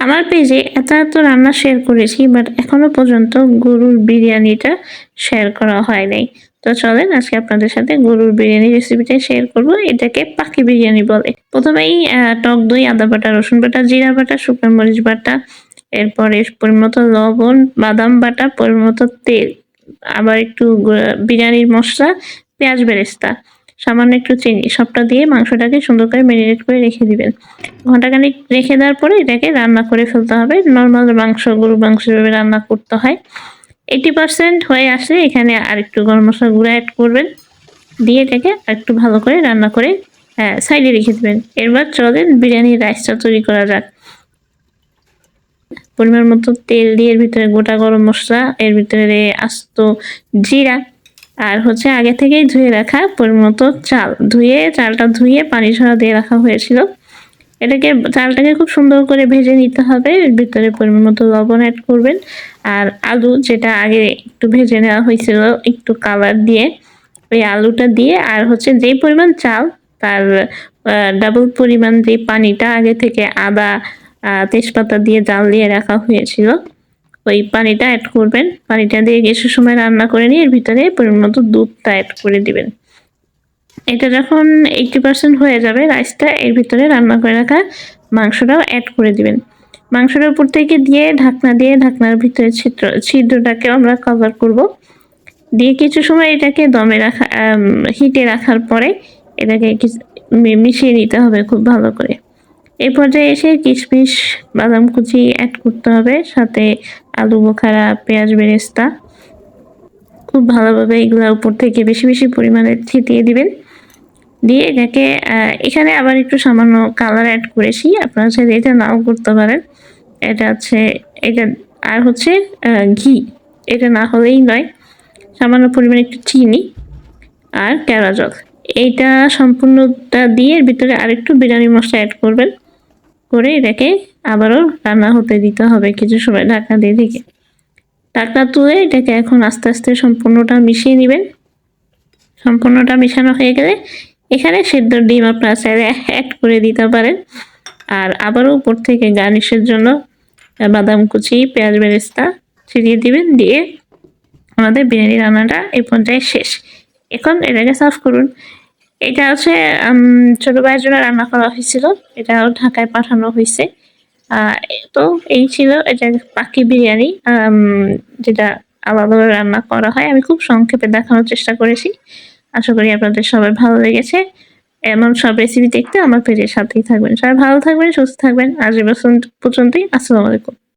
আমার পেজে এত এত রান্না শেয়ার করেছি, বাট এখনো পর্যন্ত গরুর বিরিয়ানিটা শেয়ার করা হয় নাই। তো চলেন আজকে আপনাদের সাথে গরুর বিরিয়ানি রেসিপিটা শেয়ার করব। এটাকে পাখি বিরিয়ানি বলে। প্রথমেই টক দই, আদা বাটা, রসুন বাটা, জিরা বাটা, শুকনো মরিচ বাটা, এরপরে পরিমতো লবণ, বাদাম বাটা, পরিমতো তেল, আবার একটু বিরিয়ানির মশলা, পেঁয়াজ বেরেস্তা, সামান্য একটু চিনি, সবটা দিয়ে মাংসটাকে সুন্দর করে ম্যারিনেট করে রেখে দিবেন। ঘন্টাখানিক রেখে দেওয়ার পরে এটাকে রান্না করে ফেলতে হবে। নর্মাল মাংস, গরুর মাংস যেভাবে রান্না করতে হয়। 80% হয়ে আসলে এখানে আরেকটু গরম মশলা গুঁড়া অ্যাড করবেন, দিয়ে এটাকে আরেকটু ভালো করে রান্না করে সাইডে রেখে দেবেন। এরপর চলেন বিরিয়ানির রাইসটা তৈরি করা যাক। পরিমাণ মতো তেল দিয়ে এর ভিতরে গোটা গরম মশলা, এর ভিতরে আস্ত জিরা, আর হচ্ছে আগে থেকেই ধুয়ে রাখা পরিমাণ মতো চাল, চালটা ধুয়ে পানি ঝরা দিয়ে রাখা হয়েছিল। চালটাকে খুব সুন্দর করে ভেজে নিতে হবে। এর ভিতরে পরিমাণ মতো লবণ অ্যাড করবেন, আর আলু যেটা আগে একটু ভেজে নেওয়া হয়েছিল একটু কালার দিয়ে, ওই আলুটা দিয়ে, আর হচ্ছে যেই পরিমাণ চাল তার ডাবল পরিমাণ যে পানিটা আগে থেকে আদা তেজপাতা দিয়ে জাল দিয়ে রাখা হয়েছিল, ওই পানিটা অ্যাড করবেন। পানিটা দিয়ে কিছু সময় রান্না করে নিয়ে এর ভিতরে পরিমাণ মতো দুধটা অ্যাড করে দিবেন। এটা যখন 80% হয়ে যাবে রাইসটা, এর ভিতরে রান্না করে রাখা মাংসটাও অ্যাড করে দিবেন। মাংসটার উপর থেকে দিয়ে ঢাকনার ভিতরে ছিদ্রটাকে আমরা কভার করব। দিয়ে কিছু সময় এটাকে দমে রাখা, হিটে রাখার পরে এটাকে মিশিয়ে নিতে হবে খুব ভালো করে। এই পর্যায়ে এসে কিশমিশ, বাদাম কুচি অ্যাড করতে হবে, সাথে আলু বোখারা, পেঁয়াজ বেরেস্তা। খুব ভালোভাবে এগুলোর উপর থেকে বেশি বেশি পরিমাণে ছিটিয়ে দিবেন। দিয়ে এটাকে এখানে আবার একটু সামান্য কালার অ্যাড করেছি, আপনারা চাইলে এটা নাও করতে পারেন। এটা আর হচ্ছে ঘি, এটা না হলেই নয়। সামান্য পরিমাণে একটু চিনি আর কেওড়া জল, এইটা সম্পূর্ণটা দিয়ে এর ভিতরে আরেকটু বিরিয়ানি মশলা অ্যাড করবেন, করে এটাকে আবারও রান্না হতে দিতে হবে কিছু সময় ঢাকনা দিয়ে ঢেকে। ঢাকনা তুলে এটাকে এখন আস্তে আস্তে সম্পূর্ণটা মিশিয়ে নেবেন। সম্পূর্ণটা মিশানো হয়ে গেলে এখানে সেদ্ধ ডিম আপনারা চাইলে অ্যাড করে দিতে পারেন। আর আবারও উপর থেকে গার্নিশের জন্য বাদাম কুচি, পেঁয়াজ বেরেস্তা ছিটিয়ে দিবেন। দিয়ে আমাদের বিরিয়ানি রান্নাটা এই পর্যায়ে শেষ। এখন এটাকে সার্ভ করুন। এটা হচ্ছে ছোট ভাইয়ের জন্য রান্না করা হয়েছিল, এটাও ঢাকায় পাঠানো হয়েছে। তো এই ছিল এটা পাখি বিরিয়ানি, যেটা আলাদাভাবে রান্না করা হয়। আমি খুব সংক্ষেপে দেখানোর চেষ্টা করেছি। আশা করি আপনাদের সবার ভালো লেগেছে। এমন সব রেসিপি দেখতে আমার পেজের সাথেই থাকবেন। সবাই ভালো থাকবেন, সুস্থ থাকবেন। আজ এ পর্যন্তই। আসসালামু আলাইকুম।